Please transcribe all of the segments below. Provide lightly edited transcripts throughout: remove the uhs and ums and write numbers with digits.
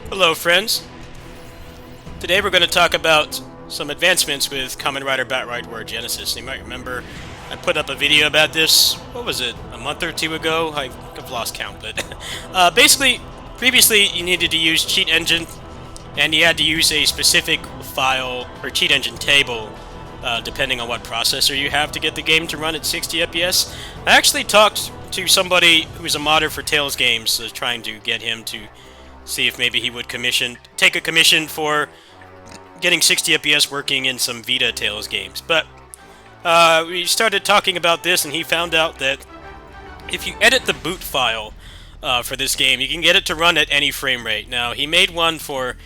Hello, friends. Today we're going to talk about some advancements with Kamen Rider Battride War Genesis. You might remember I put up a video about this, what was it, a month or two ago? I've lost count, but basically, previously you needed to use Cheat Engine, and you had to use a specific file or Cheat Engine table, depending on what processor you have to get the game to run at 60 FPS. I actually talked to somebody who is a modder for Tales games, trying to get him to see if maybe he would take a commission for getting 60 FPS working in some Vita Tales games. But we started talking about this, and he found out that if you edit the boot file for this game, you can get it to run at any frame rate. Now, he made one for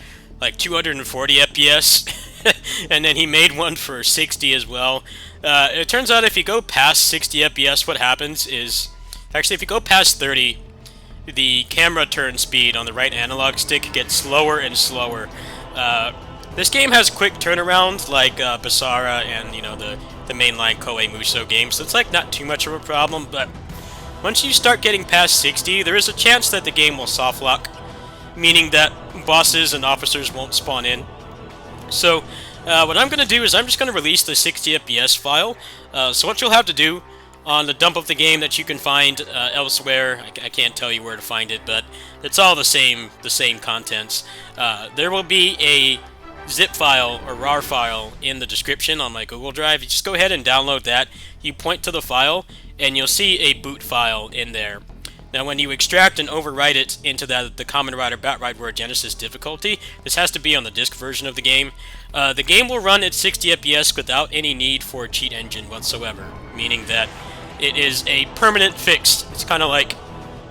like 240 FPS, and then he made one for 60 as well. It turns out if you go past 60 FPS, what happens is, actually if you go past 30, the camera turn speed on the right analog stick gets slower and slower. This game has quick turnaround like Basara and the mainline Koei Musou games, so it's like not too much of a problem. But once you start getting past 60, there is a chance that the game will soft lock, meaning that bosses and officers won't spawn in. So what I'm going to do is I'm just going to release the 60 FPS file. So what you'll have to do on the dump of the game that you can find elsewhere, I can't tell you where to find it, but it's all the same contents. There will be a zip file or RAR file in the description on my Google Drive. You just go ahead and download that. You point to the file, and you'll see a boot file in there. Now, when you extract and overwrite it into the Kamen Rider Battride War Genesis difficulty, this has to be on the disc version of the game. The game will run at 60 FPS without any need for a cheat engine whatsoever, meaning that it is a permanent fix. It's kind of like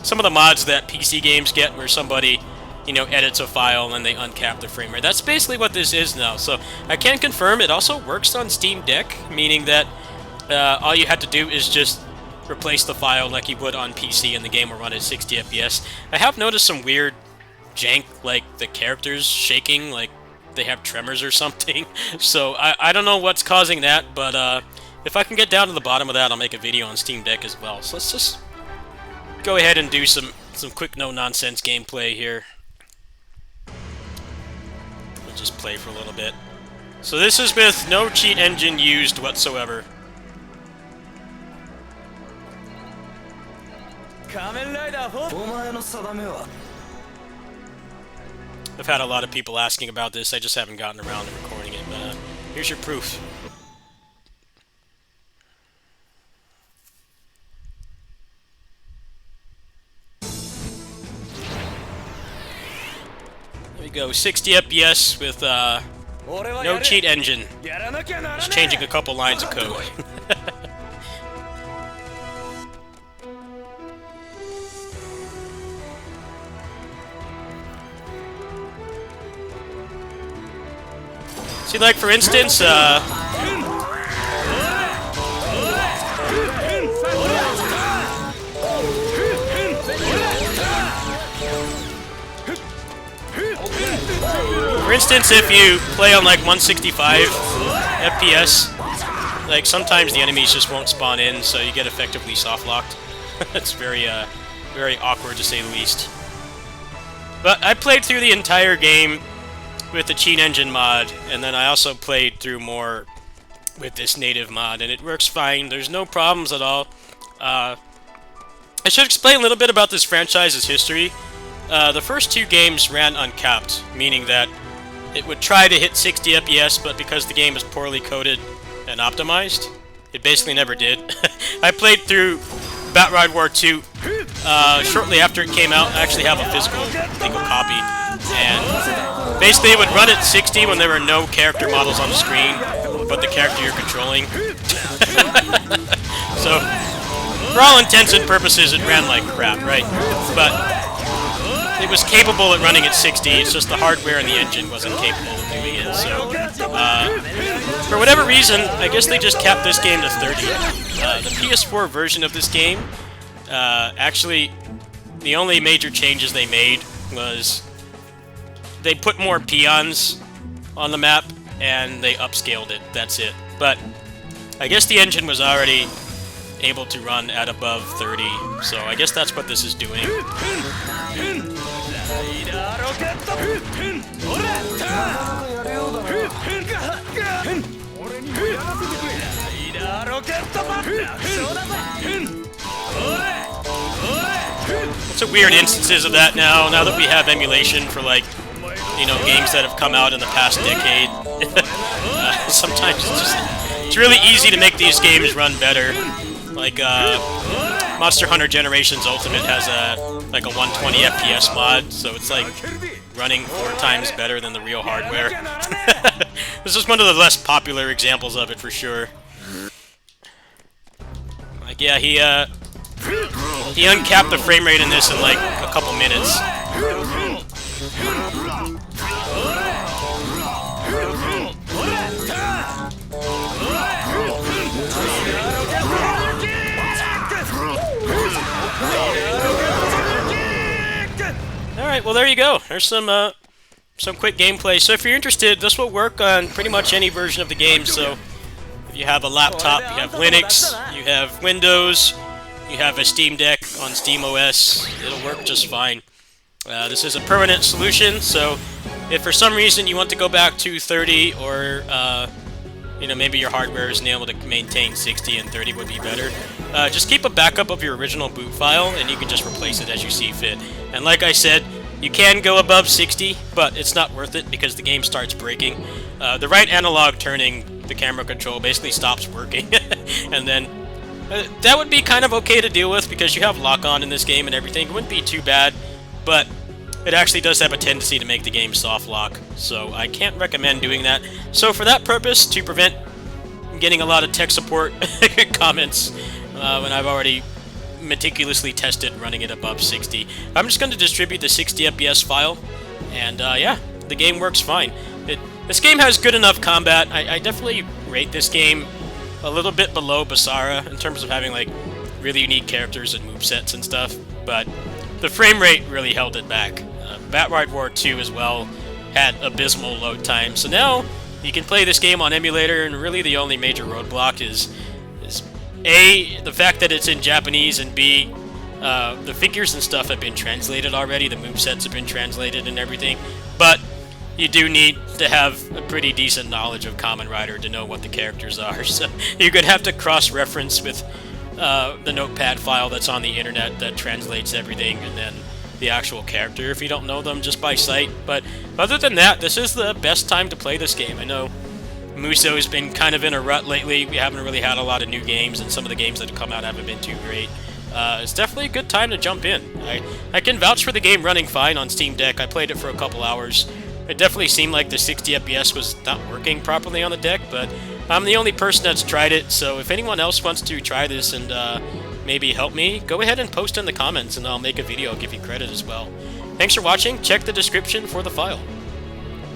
some of the mods that PC games get where somebody, edits a file and they uncap the frame rate. That's basically what this is now. So I can confirm it also works on Steam Deck, meaning that all you had to do is just replace the file like you would on PC and the game will run at 60 FPS. I have noticed some weird jank, like the characters shaking, like they have tremors or something. So I don't know what's causing that, but if I can get down to the bottom of that, I'll make a video on Steam Deck as well. So let's just go ahead and do some quick no-nonsense gameplay here. We'll just play for a little bit. So this is with no cheat engine used whatsoever. I've had a lot of people asking about this, I just haven't gotten around to recording it, but here's your proof. There we go, 60 FPS with no cheat engine. Just changing a couple lines of code. See, like for instance, if you play on like 165 FPS, like sometimes the enemies just won't spawn in, so you get effectively soft locked. It's very awkward to say the least. But I played through the entire game with the cheat engine mod, and then I also played through more with this native mod, and it works fine. There's no problems at all. I should explain a little bit about this franchise's history. The first two games ran uncapped, meaning that it would try to hit 60 FPS, but because the game is poorly coded and optimized, it basically never did. I played through Battride War 2 shortly after it came out. I actually have a physical legal copy, and basically it would run at 60 when there were no character models on the screen, but the character you're controlling. So, for all intents and purposes, it ran like crap, right? But it was capable at running at 60, it's just the hardware and the engine wasn't capable of doing it, so for whatever reason, I guess they just capped this game to 30. The PS4 version of this game, actually, the only major changes they made was they put more peons on the map, and they upscaled it, that's it. But I guess the engine was already able to run at above 30, so I guess that's what this is doing. Some weird instances of that now that we have emulation for, like, you know, games that have come out in the past decade. Sometimes it's really easy to make these games run better. Like, Monster Hunter Generations Ultimate has like a 120 FPS mod, so it's like running 4 times better than the real hardware. This is one of the less popular examples of it for sure. Like, yeah, he uncapped the frame rate in this in like a couple minutes. Alright, well there you go. There's some quick gameplay. So if you're interested, this will work on pretty much any version of the game. So if you have a laptop, you have Linux, you have Windows, you have a Steam Deck on SteamOS, it'll work just fine. This is a permanent solution, so if for some reason you want to go back to 30 or you know, maybe your hardware isn't able to maintain 60 and 30 would be better, just keep a backup of your original boot file and you can just replace it as you see fit. And like I said, you can go above 60, but it's not worth it because the game starts breaking. The right analog turning, the camera control basically stops working, and then that would be kind of okay to deal with because you have lock-on in this game and everything. It wouldn't be too bad, but it actually does have a tendency to make the game soft lock, so I can't recommend doing that. So for that purpose, to prevent getting a lot of tech support comments when I've already meticulously tested running it above 60, I'm just going to distribute the 60 FPS file, and yeah, the game works fine. This game has good enough combat. I definitely rate this game a little bit below Basara in terms of having like really unique characters and movesets and stuff, but the frame rate really held it back. Battride War 2 as well had abysmal load time, so now you can play this game on emulator, and really the only major roadblock is A, the fact that it's in Japanese, and B, the figures and stuff have been translated already, the movesets have been translated and everything, but you do need to have a pretty decent knowledge of Kamen Rider to know what the characters are, so you're going to have to cross-reference with the notepad file that's on the internet that translates everything, and then the actual character if you don't know them just by sight. But other than that, this is the best time to play this game. I know Muso has been kind of in a rut lately. We haven't really had a lot of new games, and some of the games that have come out haven't been too great. It's definitely a good time to jump in. I can vouch for the game running fine on Steam Deck. I played it for a couple hours. It definitely seemed like the 60 FPS was not working properly on the deck, but I'm the only person that's tried it, so if anyone else wants to try this and maybe help me, go ahead and post in the comments and I'll make a video, I'll give you credit as well. Thanks for watching, check the description for the file.